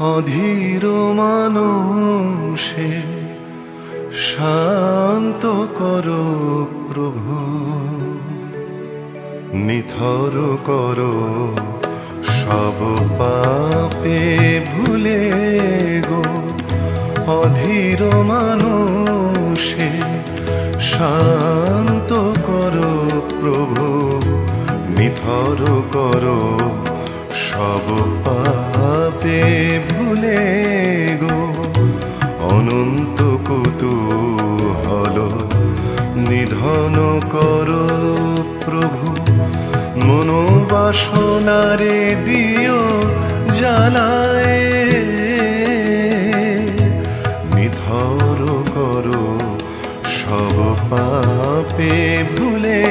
অধীর মানুষে শান্ত করো প্রভু, নিথর করো সব পাপে ভুলে গো। অধীর মানুষে শান্ত করো প্রভু, নিথর করো সব পাপে ভুলে গো। অনন্ত কুতূহল নিধন করো প্রভু, মনোবাসনারে দিও জ্বালায়। নিধর করো সব পাপে ভুলে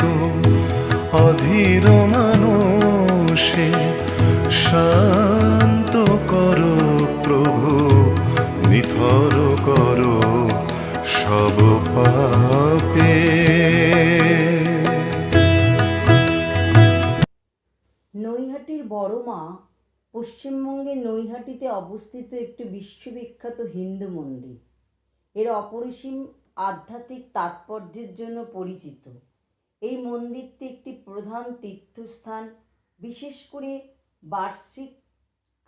গো। অধীর মানুষে শান্ত করো প্রভু, নিথর করো সব পাপে। নৈহাটির বড় মা পশ্চিমবঙ্গের নৈহাটিতে অবস্থিত একটি বিশ্ববিখ্যাত হিন্দু মন্দির। এর অপরিসীম আধ্যাত্মিক তাৎপর্যের জন্য পরিচিত। এই মন্দিরটি একটি প্রধান তীর্থস্থান, বিশেষ করে বার্ষিক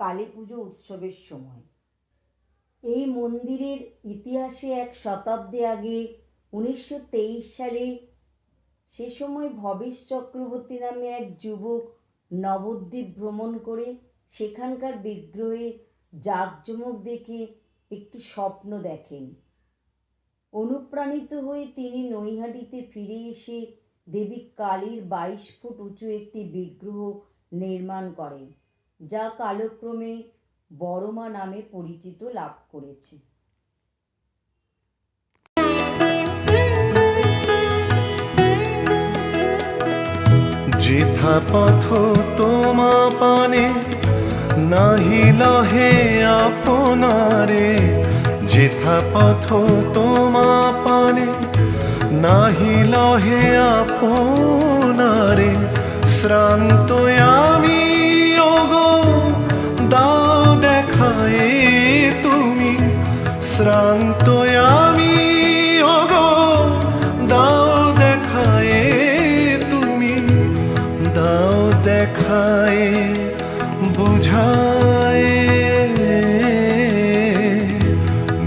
কালী পুজো উৎসবের সময়। এই মন্দিরের ইতিহাসে 1 শতাব্দী আগে 1923 সালে সে সময় ভবেশ চক্রবর্তী নামে এক যুবক নবদ্বীপ ভ্রমণ করে সেখানকার বিগ্রহে জাঁকজমক দেখে একটি স্বপ্ন দেখেন। অনুপ্রাণিত হয়ে তিনি নৈহাটিতে ফিরে এসে দেবী কালীর 22 ফুট উঁচু একটি বিগ্রহ নির্মাণ করেন, যা কালক্রমে বড়মা নামে পরিচিত লাভ করেছে। যেথা পথ তোমা পানে নাহি লহে আপনারে, যেথা পথ তোমা পানে নাহি লহে আপনারে। শ্রান্ত আমি ওগো দাও দেখায়ে তুমি, শ্রান্ত আমি ওগো দাও দেখায়ে তুমি, দাও দেখায়ে বুঝায়ে।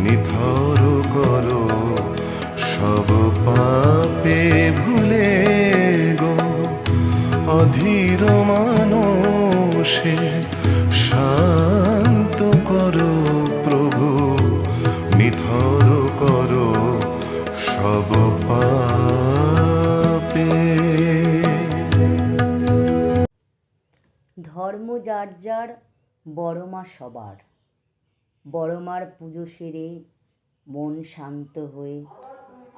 নিথর করো সব পাপে ভুলে গো। অধীর মানুষে শান্ত করো প্রভু, নিথর করো সব পাপে। ধর্ম যার যার, বড়মা সবার। বড়মার পুজো সেরে মন শান্ত হয়ে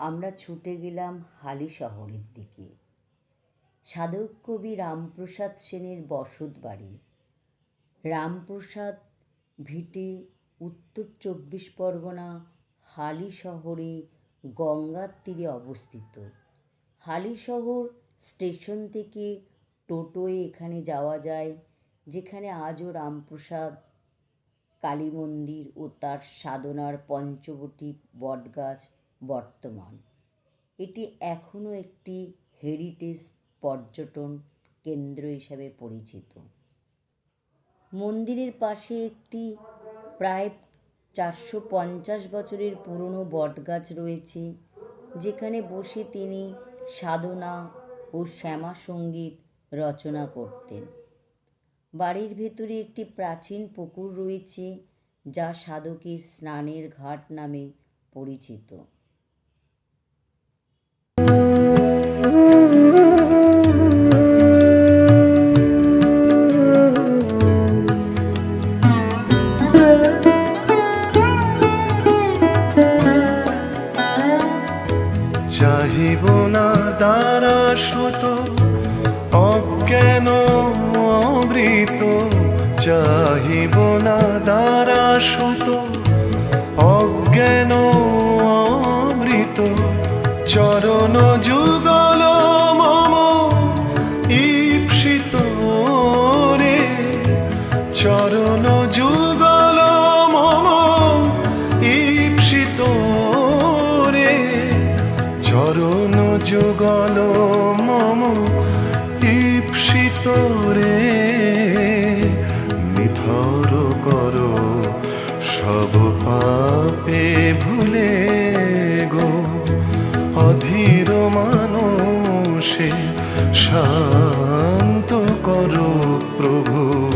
আমরা ছুটে গেলাম হালি শহরের দিকে। সাধক কবি রামপ্রসাদ সেনের বসত বাড়ি। রামপ্রসাদ ভিটে উত্তর 24 পরগনা হালি শহরে গঙ্গার তীরে অবস্থিত। হালি শহর স্টেশন থেকে টোটোয় এখানে যাওয়া যায়, যেখানে আজও রামপ্রসাদ কালী মন্দির ও তার সাধনার পঞ্চবটী বটগাছ বর্তমান। এটি এখনও একটি হেরিটেজ পর্যটন কেন্দ্র হিসাবে পরিচিত। মন্দিরের পাশে একটি প্রায় 450 বছরের পুরনো বটগাছ রয়েছে, যেখানে বসে তিনি সাধনা ও শ্যামা সঙ্গীত রচনা করতেন। বাড়ির ভেতরে একটি প্রাচীন পুকুর রয়েছে, যা সাধকের স্নানের ঘাট নামে পরিচিত। চাহিব না দ্বারা শত অজ্ঞান অমৃত, চাহিব না দ্বারা শত অজ্ঞান অমৃত। চরণ যুগল মম ঈপ্সিত রে, চরণ যুগল শান্ত করো প্রভু।